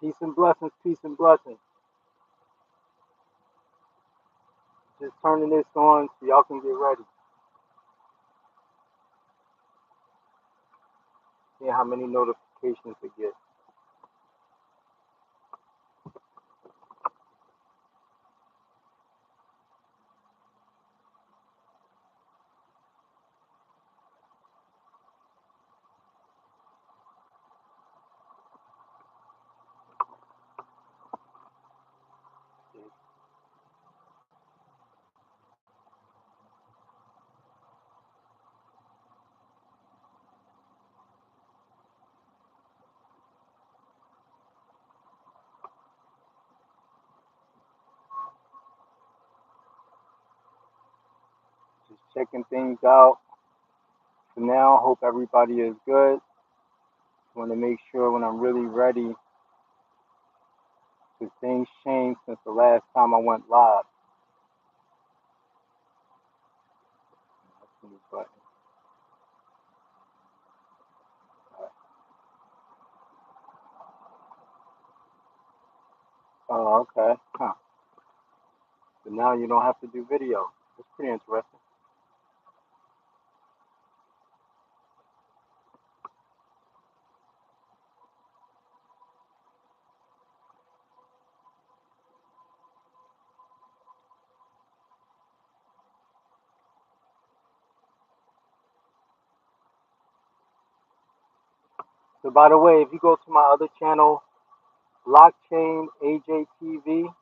Peace and blessings, peace and blessings. Just turning this on so y'all can get ready. See how many notifications it gets. Just checking things out. For now, hope everybody is good. Want to make sure when I'm really ready, because things changed since the last time I went live. But, oh, okay. Huh. So now you don't have to do video. It's pretty interesting. So by the way, if you go to my other channel, Blockchain AJTV,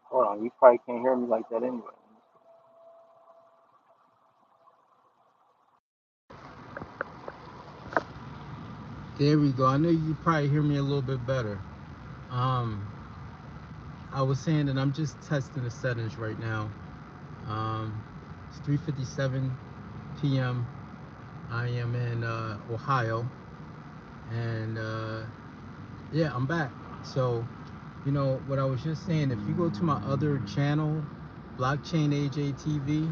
hold on, you probably can't hear me like that anyway. There we go. I know you probably hear me a little bit better. I was saying that I'm just testing the settings right now. It's 3:57 p.m. I am in Ohio, and yeah, I'm back. So, you know what I was just saying. If you go to my other channel, Blockchain AJTV,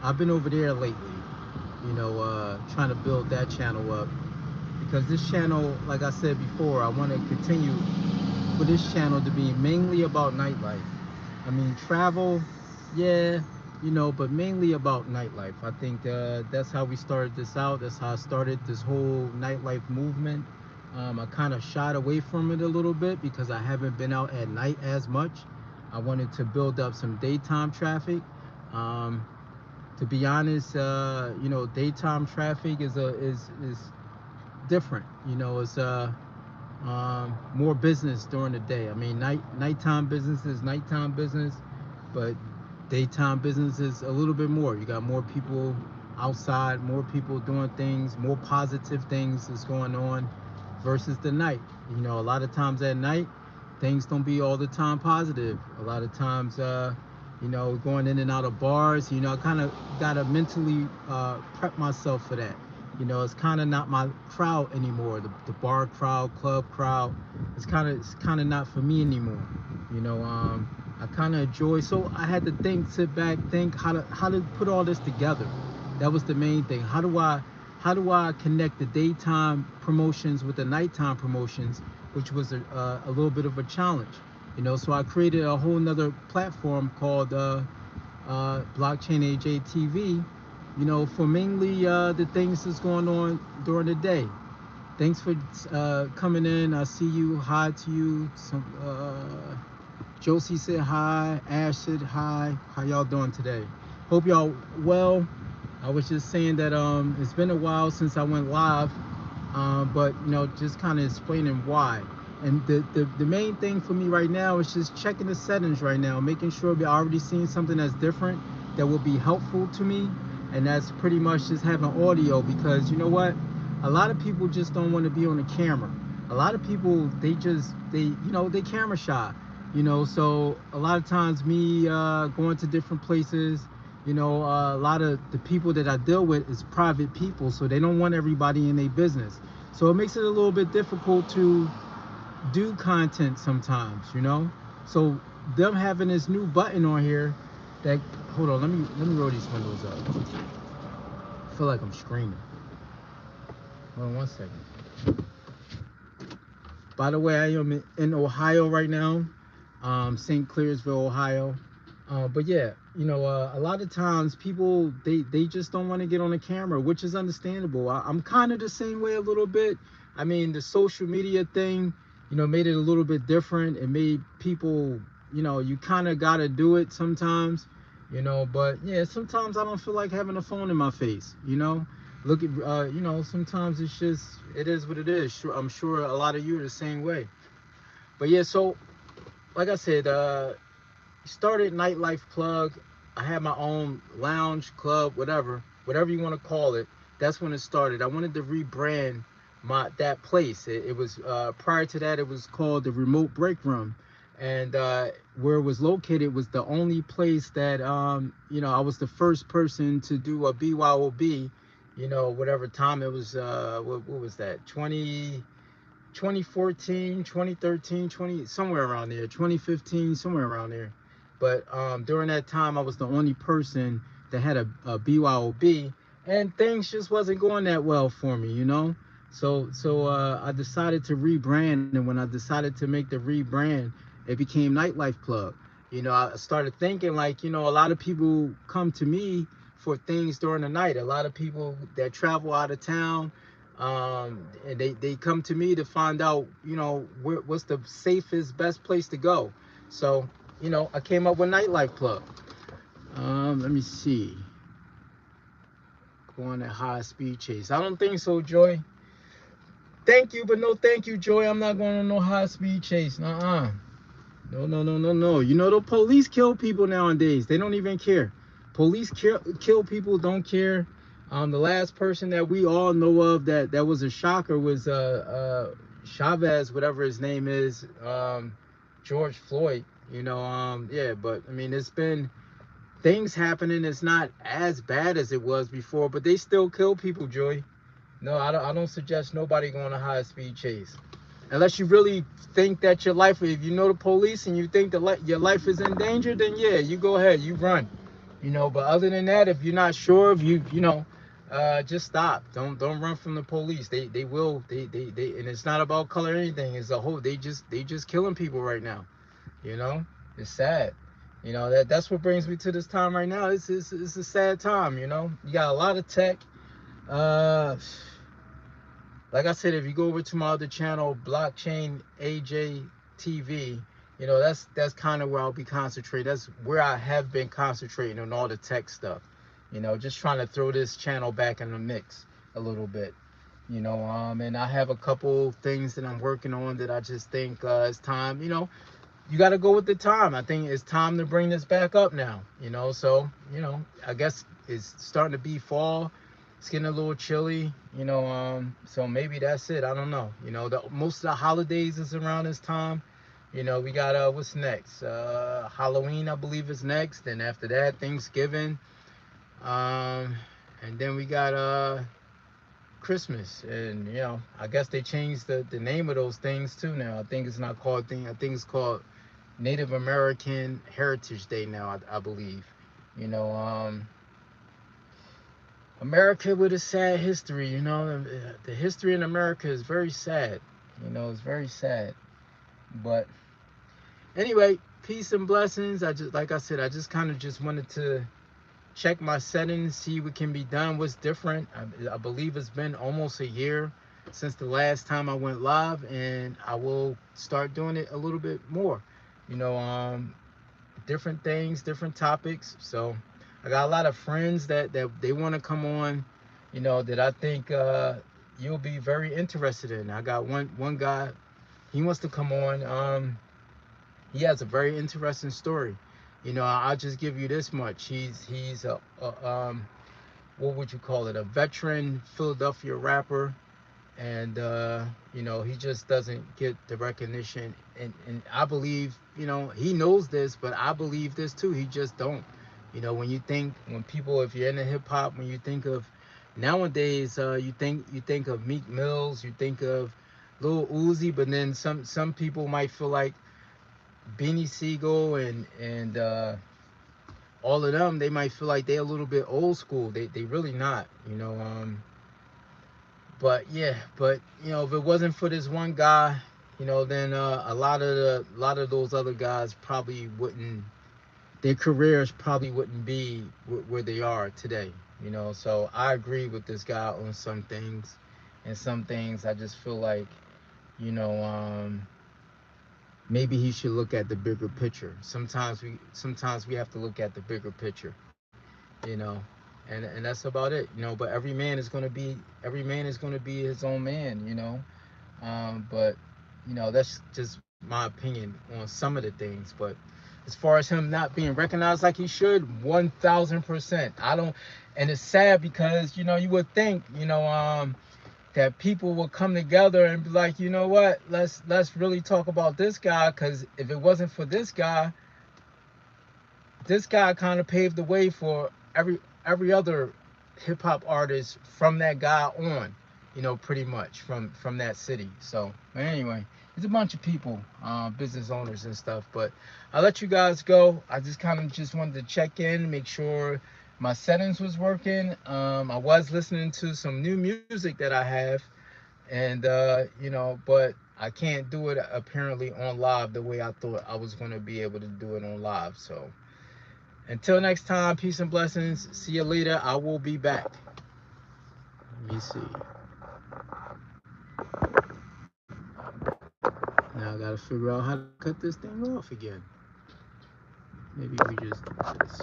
I've been over there lately. You know, trying to build that channel up, because this channel, like I said before, I want to continue for this channel to be mainly about nightlife. I mean, travel, yeah, you know, but mainly about nightlife. I think that's how we started this out. That's how I started this whole nightlife movement. I kind of shied away from it a little bit because I haven't been out at night as much. I wanted to build up some daytime traffic. To be honest, you know, daytime traffic is different. You know, it's more business during the day. I mean, nighttime business is nighttime business, but daytime business is a little bit more. You got more people outside, more people doing things, more positive things is going on versus the night. You know, a lot of times at night, things don't be all the time positive. A lot of times, you know, going in and out of bars, you know, I kind of got to mentally prep myself for that. You know, it's kind of not my crowd anymore. The bar crowd, club crowd, it's kind of not for me anymore. You know, I kind of enjoy. So I had to sit back, think how to put all this together. That was the main thing. How do I connect the daytime promotions with the nighttime promotions, which was a little bit of a challenge. You know, so I created a whole nother platform called Blockchain AJTV, you know, for mainly the things that's going on during the day. Thanks for coming in. I see you. Hi to you. Josie said hi. Ash said hi. How y'all doing today? Hope y'all well. I was just saying that it's been a while since I went live, but you know, just kind of explaining why. And the main thing for me right now is just checking the settings right now, making sure we're already seeing something that's different that will be helpful to me, and that's pretty much just having audio, because you know what, a lot of people just don't want to be on the camera. A lot of people, they you know, they camera shy, you know. So a lot of times me going to different places, you know, a lot of the people that I deal with is private people, so they don't want everybody in their business. So it makes it a little bit difficult to do content sometimes, you know. So them having this new button on here that, hold on, let me roll these windows up. I feel like I'm screaming. Hold on one second. By the way, I am in Ohio right now, St. Clairsville, Ohio. But yeah, you know, a lot of times people they just don't want to get on the camera, which is understandable. I'm kind of the same way a little bit. I mean, the social media thing, you know, made it a little bit different. It made people, you know, you kind of got to do it sometimes, you know. But yeah, sometimes I don't feel like having a phone in my face, you know. Look at, you know, sometimes it's just, it is what it is. Sure, I'm sure a lot of you are the same way. But yeah, so like I said, started Nightlife Plug. I had my own lounge, club, whatever you want to call it. That's when it started. I wanted to rebrand that place. It was prior to that, it was called the Remote Break Room, and where it was located was the only place that you know, I was the first person to do a BYOB. You know, whatever time it was. What was that? 2014, 2013, 20, somewhere around there, 2015, somewhere around there. But during that time, I was the only person that had a BYOB, and things just wasn't going that well for me, you know. So I decided to rebrand, and when I decided to make the rebrand, it became Nightlife Plug. You know, I started thinking like, you know, a lot of people come to me for things during the night. A lot of people that travel out of town, and they come to me to find out, you know, what's the safest, best place to go. So, you know, I came up with Nightlife Plug. Let me see. Go on that high speed chase. I don't think so, Joy. Thank you, but no thank you, Joy. I'm not going on no high speed chase. Nuh-uh. No, no, no, no, no. You know, the police kill people nowadays. They don't even care. Police kill people, don't care. The last person that we all know of that was a shocker was Chavez, whatever his name is, George Floyd. You know, yeah, but I mean, it's been things happening. It's not as bad as it was before, but they still kill people, Joy. No, I don't suggest nobody going a high speed chase. Unless you really think that your life, if you know the police and you think that your life is in danger, then yeah, you go ahead, you run. You know, but other than that, if you're not sure, if you know, just stop. Don't run from the police. They will, and it's not about color or anything. It's a whole, they just killing people right now. You know, it's sad. You know, that's what brings me to this time right now. It's a sad time. You know, you got a lot of tech. Uh, like I said, if you go over to my other channel, Blockchain AJ TV, you know, that's kind of where I'll be concentrating. That's where I have been concentrating on all the tech stuff. You know, just trying to throw this channel back in the mix a little bit. You know, and I have a couple things that I'm working on that I just think it's time. You know, you got to go with the time. I think it's time to bring this back up now. You know, so you know, I guess it's starting to be fall. It's getting a little chilly, you know, so maybe that's it. I don't know. You know, most of the holidays is around this time. You know, we got what's next? Halloween, I believe, is next. Then after that, Thanksgiving. And then we got Christmas. And you know, I guess they changed the name of those things too now. I think it's not called I think it's called Native American Heritage Day now, I believe. You know, America with a sad history, you know. The history in America is very sad. You know, it's very sad. But anyway, peace and blessings. I just, like I said, I just kind of just wanted to check my settings, see what can be done, what's different. I believe it's been almost a year since the last time I went live, and I will start doing it a little bit more. You know, different things, different topics. So I got a lot of friends that they want to come on, you know, that I think you'll be very interested in. I got one guy, he wants to come on. He has a very interesting story. You know, I'll just give you this much. He's a what would you call it? A veteran Philadelphia rapper, and you know, he just doesn't get the recognition, and I believe, you know, he knows this, but I believe this too, he just don't. You know, when people, if you're into hip-hop, when you think of nowadays, you think of Meek Mills, you think of Lil Uzi, but then some people might feel like Beanie Siegel and all of them, they might feel like they're a little bit old school. They really not, you know. But yeah, but you know, if it wasn't for this one guy, you know, then a lot of those other guys probably wouldn't, their careers probably wouldn't be where they are today. You know, so I agree with this guy on some things, and some things I just feel like, you know, maybe he should look at the bigger picture. Sometimes we have to look at the bigger picture, you know, and that's about it, you know. But every man is gonna be his own man, you know. But you know, that's just my opinion on some of the things. But as far as him not being recognized like he should, 1,000%. I don't, and it's sad because you know you would think, you know, that people will come together and be like, you know what, let's really talk about this guy, because if it wasn't for this guy kind of paved the way for every other hip hop artist from that guy on, you know, pretty much from that city. So, but anyway, it's a bunch of people, business owners and stuff. But I'll let you guys go. I just kind of just wanted to check in, make sure my settings was working. I was listening to some new music that I have, and you know, but I can't do it apparently on live the way I thought I was going to be able to do it on live. So until next time, peace and blessings. See you later. I will be back. Let me see. Now I gotta figure out how to cut this thing off again. Maybe we just do this.